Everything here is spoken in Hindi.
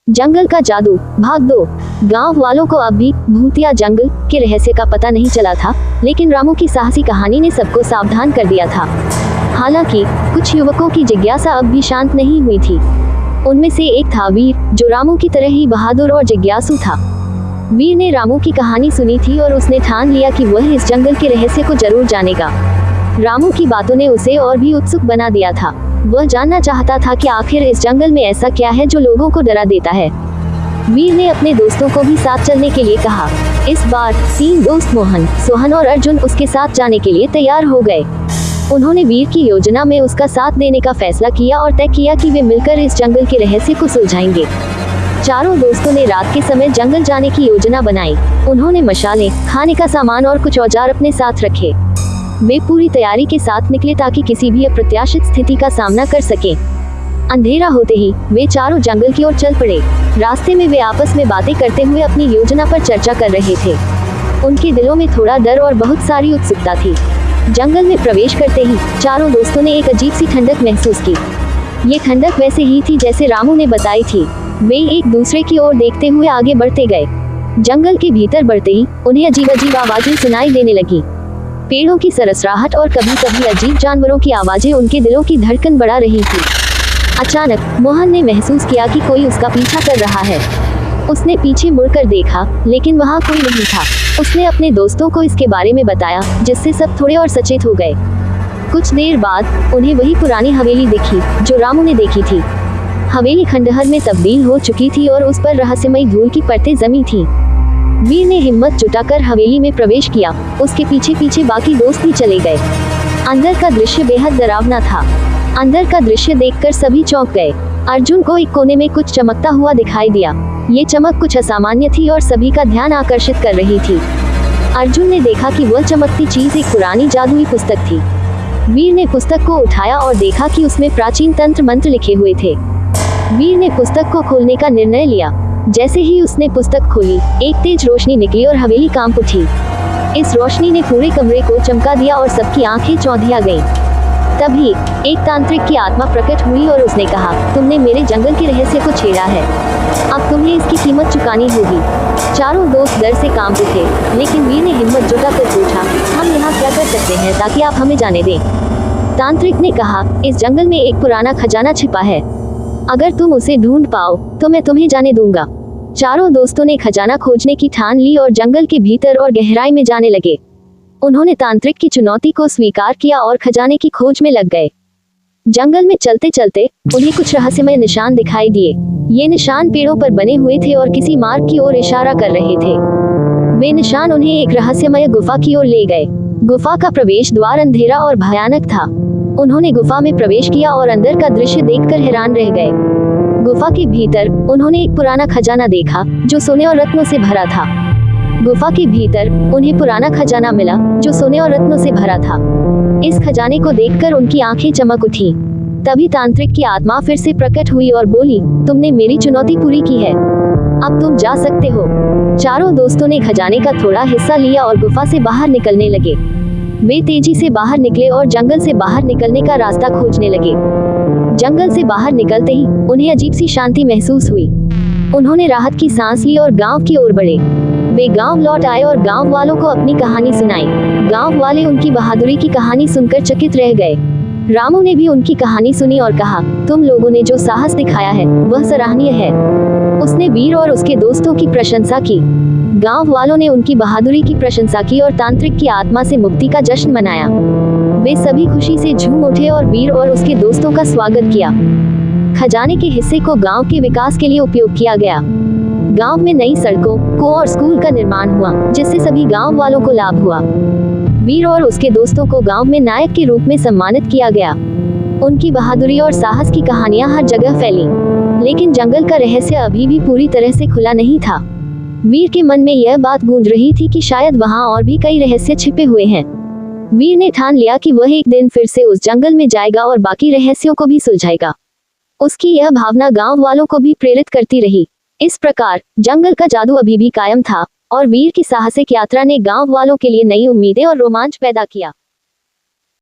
जंगल का जादू भाग 2। गांव वालों को अब भी भूतिया जंगल के रहस्य का पता नहीं चला था, लेकिन रामू की साहसी कहानी ने सबको सावधान कर दिया था। हालांकि कुछ युवकों की जिज्ञासा अब भी शांत नहीं हुई थी। उनमें से एक था वीर, जो रामू की तरह ही बहादुर और जिज्ञासु था। वीर ने रामू की कहानी सुनी थी और उसने ठान लिया कि वह इस जंगल के रहस्य को जरूर जानेगा। रामू की बातों ने उसे और भी उत्सुक बना दिया था। वह जानना चाहता था कि आखिर इस जंगल में ऐसा क्या है जो लोगों को डरा देता है। वीर ने अपने दोस्तों को भी साथ चलने के लिए कहा। इस बार 3 दोस्त मोहन, सोहन और अर्जुन उसके साथ जाने के लिए तैयार हो गए। उन्होंने वीर की योजना में उसका साथ देने का फैसला किया और तय किया कि वे मिलकर इस जंगल के रहस्य को सुलझाएंगे। चारों दोस्तों ने रात के समय जंगल जाने की योजना बनाई। उन्होंने मशालें, खाने का सामान और कुछ औजार अपने साथ रखे। वे पूरी तैयारी के साथ निकले ताकि किसी भी अप्रत्याशित स्थिति का सामना कर सकें। अंधेरा होते ही वे चारों जंगल की ओर चल पड़े। रास्ते में वे आपस में बातें करते हुए अपनी योजना पर चर्चा कर रहे थे। उनके दिलों में थोड़ा डर और बहुत सारी उत्सुकता थी। जंगल में प्रवेश करते ही चारों दोस्तों ने एक अजीब सी ठंडक महसूस की। ये ठंडक वैसे ही थी जैसे रामू ने बताई थी। वे एक दूसरे की ओर देखते हुए आगे बढ़ते गए। जंगल के भीतर बढ़ते ही उन्हें अजीब अजीब आवाजें सुनाई देने लगी। पेड़ों की सरसराहट और कभी कभी अजीब जानवरों की आवाजें उनके दिलों की धड़कन बढ़ा रही थी। अचानक मोहन ने महसूस किया कि कोई उसका पीछा कर रहा है। उसने पीछे मुड़कर देखा, लेकिन वहाँ कोई नहीं था। उसने अपने दोस्तों को इसके बारे में बताया, जिससे सब थोड़े और सचेत हो गए। कुछ देर बाद उन्हें वही पुरानी हवेली दिखी जो रामू ने देखी थी। हवेली खंडहर में तब्दील हो चुकी थी और उस पर रहस्यमयी धूल की परतें जमी थी। वीर ने हिम्मत जुटाकर हवेली में प्रवेश किया। उसके पीछे पीछे बाकी दोस्त भी चले गए। अंदर का दृश्य बेहद डरावना था। अंदर का दृश्य देखकर सभी चौंक गए। अर्जुन को एक कोने में कुछ चमकता हुआ दिखाई दिया। ये चमक कुछ असामान्य थी और सभी का ध्यान आकर्षित कर रही थी। अर्जुन ने देखा कि वह चमकती चीज एक पुरानी जादुई पुस्तक थी। वीर ने पुस्तक को उठाया और देखा कि उसमें प्राचीन तंत्र मंत्र लिखे हुए थे। वीर ने पुस्तक को खोलने का निर्णय लिया। जैसे ही उसने पुस्तक खोली, एक तेज रोशनी निकली और हवेली कांप उठी। इस रोशनी ने पूरे कमरे को चमका दिया और सबकी आंखें चौंधिया गईं। तभी एक तांत्रिक की आत्मा प्रकट हुई और उसने कहा, तुमने मेरे जंगल के रहस्य को छेड़ा है। अब तुम्हें इसकी कीमत चुकानी होगी। चारों दोस्त डर से कांप उठे, लेकिन वीर ने हिम्मत जुटाकर पूछा, हम यहाँ क्या कर सकते हैं ताकि आप हमें जाने दें? तांत्रिक ने कहा, इस जंगल में एक पुराना खजाना छिपा है। अगर तुम उसे ढूंढ पाओ तो मैं तुम्हें जाने दूंगा। चारों दोस्तों ने खजाना खोजने की ठान ली और जंगल के भीतर और गहराई में जाने लगे। उन्होंने तांत्रिक की चुनौती को स्वीकार किया और खजाने की खोज में लग गए। जंगल में चलते चलते उन्हें कुछ रहस्यमय निशान दिखाई दिए। ये निशान पेड़ों पर बने हुए थे और किसी मार्ग की ओर इशारा कर रहे थे। वे निशान उन्हें एक रहस्यमय गुफा की ओर ले गए। गुफा का प्रवेश द्वार अंधेरा और भयानक था। उन्होंने गुफा में प्रवेश किया और अंदर का दृश्य देखकर हैरान रह गए। गुफा के भीतर उन्होंने एक पुराना खजाना देखा जो सोने और रत्नों से भरा था। गुफा के भीतर उन्हें पुराना खजाना मिला जो सोने और रत्नों से भरा था। इस खजाने को देखकर उनकी आंखें चमक उठी। तभी तांत्रिक की आत्मा फिर से प्रकट हुई और बोली, तुमने मेरी चुनौती पूरी की है, अब तुम जा सकते हो। चारों दोस्तों ने खजाने का थोड़ा हिस्सा लिया और गुफा से बाहर निकलने लगे। वे तेजी से बाहर निकले और जंगल से बाहर निकलने का रास्ता खोजने लगे। जंगल से बाहर निकलते ही उन्हें अजीब सी शांति महसूस हुई। उन्होंने राहत की सांस ली और गांव की ओर बढ़े। वे गांव लौट आए और गांव वालों को अपनी कहानी सुनाई। गांव वाले उनकी बहादुरी की कहानी सुनकर चकित रह गए। रामू ने भी उनकी कहानी सुनी और कहा, तुम लोगों ने जो साहस दिखाया है वह सराहनीय है। उसने वीर और उसके दोस्तों की प्रशंसा की। गांव वालों ने उनकी बहादुरी की प्रशंसा की और तांत्रिक की आत्मा से मुक्ति का जश्न मनाया। वे सभी खुशी से झूम उठे और वीर और उसके दोस्तों का स्वागत किया। खजाने के हिस्से को गांव के विकास के लिए उपयोग किया गया। गांव में नई सड़कों को और स्कूल का निर्माण हुआ, जिससे सभी गांव वालों को लाभ हुआ। वीर और उसके दोस्तों को गांव में नायक के रूप में सम्मानित किया गया। उनकी बहादुरी और साहस की कहानियां हर जगह फैली। लेकिन जंगल का रहस्य अभी भी पूरी तरह से खुला नहीं था। वीर के मन में यह बात गूंज रही थी कि शायद वहां और भी कई रहस्य छिपे हुए हैं। वीर ने ठान लिया कि वह एक दिन फिर से उस जंगल में जाएगा और बाकी रहस्यों को भी सुलझाएगा। उसकी यह भावना गांव वालों को भी प्रेरित करती रही। इस प्रकार जंगल का जादू अभी भी कायम था और वीर की साहसिक यात्रा ने गांव वालों के लिए नई उम्मीदें और रोमांच पैदा किया।